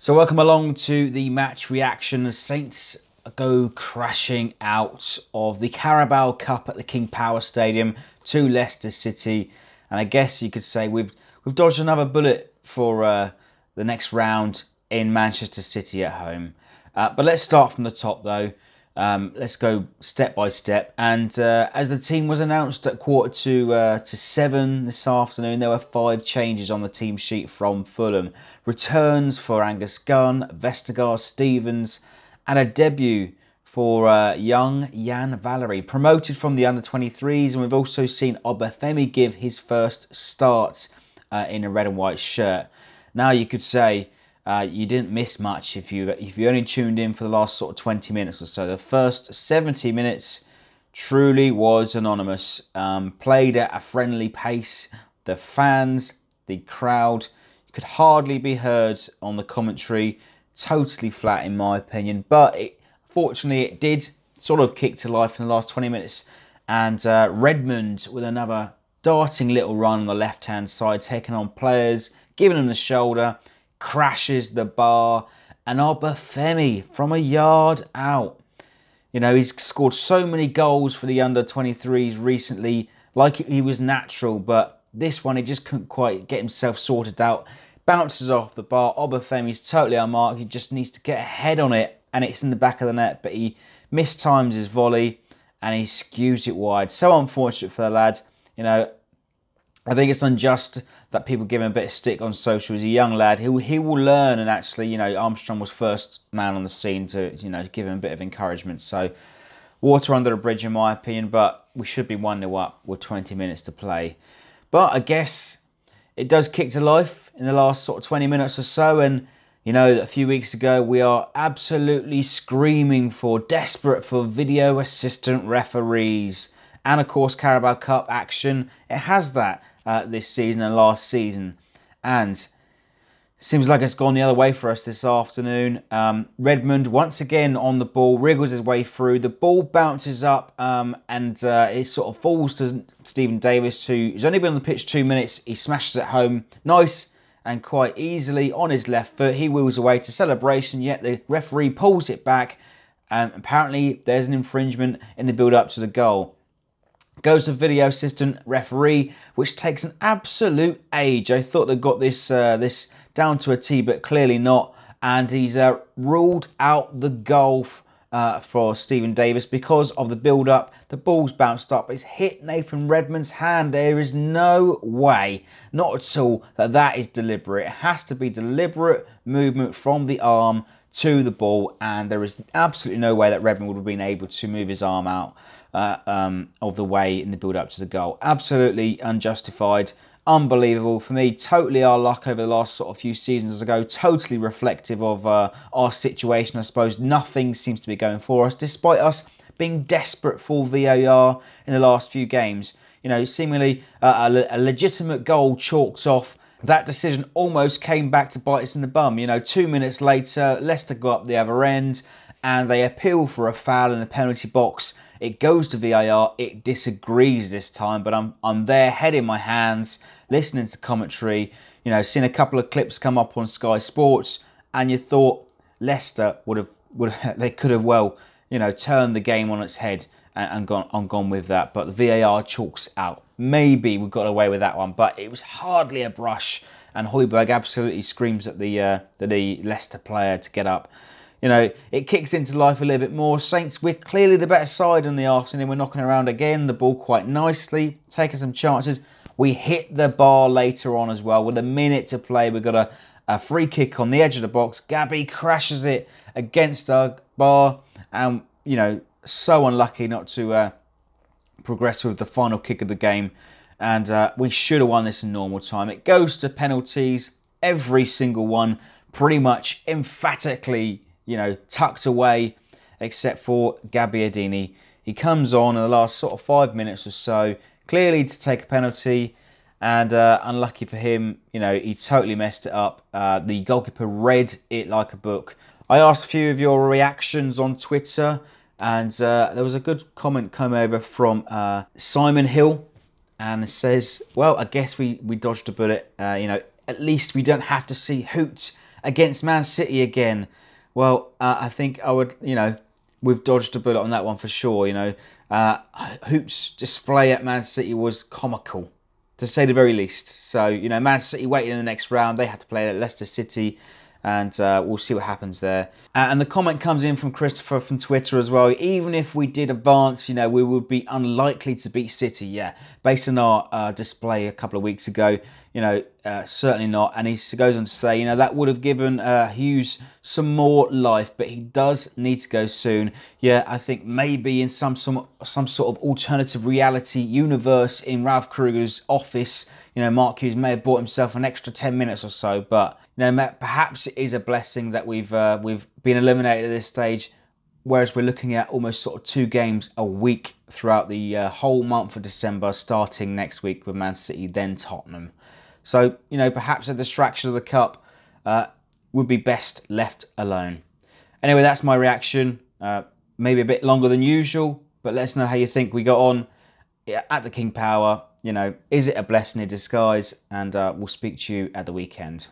So welcome along to the match reaction. The Saints go crashing out of the Carabao Cup at the King Power Stadium to Leicester City. And I guess you could say we've dodged another bullet for the next round in Manchester City at home. But let's start from the top though. Let's go step by step. And as the team was announced at 6:45 this afternoon, there were 5 changes on the team sheet from Fulham. Returns for Angus Gunn, Vestergaard, Stevens, and a debut for young Jan Valery, promoted from the under-23s. And we've also seen Obafemi give his first start in a red and white shirt. Now you could say you didn't miss much if you only tuned in for the last sort of 20 minutes or so. The first 70 minutes truly was anonymous. Played at a friendly pace. The fans, the crowd, could hardly be heard on the commentary. Totally flat in my opinion. But fortunately it did sort of kick to life in the last 20 minutes. And Redmond with another darting little run on the left-hand side, taking on players, giving them the shoulder, crashes the bar, and Obafemi from a yard out. You know, he's scored so many goals for the under-23s recently, like he was natural, but this one he just couldn't quite get himself sorted out. Bounces off the bar. Obafemi's totally unmarked. He just needs to get a head on it, and it's in the back of the net, but he mistimes his volley and he skews it wide. So unfortunate for the lad. You know, I think it's unjust that people give him a bit of stick on social. He's a young lad. He will learn, and actually, you know, Armstrong was first man on the scene to, you know, give him a bit of encouragement. So water under the bridge in my opinion, but we should be 1-0 up with 20 minutes to play. But I guess it does kick to life in the last sort of 20 minutes or so, and you know, a few weeks ago we are absolutely screaming for, desperate for video assistant referees. And of course Carabao Cup action, it has that this season and last season, and seems like it's gone the other way for us this afternoon. Redmond once again on the ball, wriggles his way through, the ball bounces up and it sort of falls to Stephen Davis, who's only been on the pitch 2 minutes. He smashes it home nice and quite easily on his left foot. He wheels away to celebration, yet the referee pulls it back, and apparently there's an infringement in the build up to the goal. Goes to video assistant referee, which takes an absolute age. I thought they got this down to a T, but clearly not. And he's ruled out the goal for Stephen Davis because of the build-up. The ball's bounced up. It's hit Nathan Redmond's hand. There is no way, not at all, that is deliberate. It has to be deliberate movement from the arm to the ball, and there is absolutely no way that Redmond would have been able to move his arm out of the way in the build-up to the goal. Absolutely unjustified. Unbelievable. For me, totally our luck over the last sort of few seasons ago. Totally reflective of our situation, I suppose. Nothing seems to be going for us, despite us being desperate for VAR in the last few games. You know, seemingly a legitimate goal chalked off. That decision almost came back to bite us in the bum. You know, 2 minutes later, Leicester got up the other end and they appeal for a foul in the penalty box. It goes to VAR. It disagrees this time, but I'm there, head in my hands, listening to commentary. You know, seeing a couple of clips come up on Sky Sports, and you thought Leicester they could have well, you know, turned the game on its head and gone with that. But the VAR chalks out. Maybe we got away with that one, but it was hardly a brush. And Højbjerg absolutely screams at the Leicester player to get up. You know, it kicks into life a little bit more. Saints, we're clearly the better side in the afternoon. We're knocking around again, the ball quite nicely, taking some chances. We hit the bar later on as well. With a minute to play, we've got a free kick on the edge of the box. Gabby crashes it against our bar. And, you know, so unlucky not to progress with the final kick of the game. And we should have won this in normal time. It goes to penalties, every single one, pretty much emphatically, you know, tucked away, except for Gabbiadini. He comes on in the last sort of 5 minutes or so, clearly to take a penalty, and unlucky for him, you know, he totally messed it up. The goalkeeper read it like a book. I asked a few of your reactions on Twitter, and there was a good comment come over from Simon Hill, and it says, well, I guess we dodged a bullet. You know, at least we don't have to see Hoot against Man City again. Well, I think I would, we've dodged a bullet on that one for sure. Hoop's display at Man City was comical, to say the very least. So, Man City waited in the next round. They had to play at Leicester City, and we'll see what happens there. And the comment comes in from Christopher from Twitter as well. Even if we did advance, we would be unlikely to beat City. Yeah, based on our display a couple of weeks ago, certainly not. And he goes on to say, that would have given Hughes some more life, but he does need to go soon. Yeah, I think maybe in some sort of alternative reality universe in Ralph Kruger's office, Mark Hughes may have bought himself an extra 10 minutes or so, but perhaps it is a blessing that we've been eliminated at this stage, whereas we're looking at almost sort of 2 games a week throughout the whole month of December, starting next week with Man City, then Tottenham. So, perhaps a distraction of the Cup would be best left alone. Anyway, that's my reaction. Maybe a bit longer than usual, but let us know how you think we got on at the King Power. Is it a blessing in disguise? And we'll speak to you at the weekend.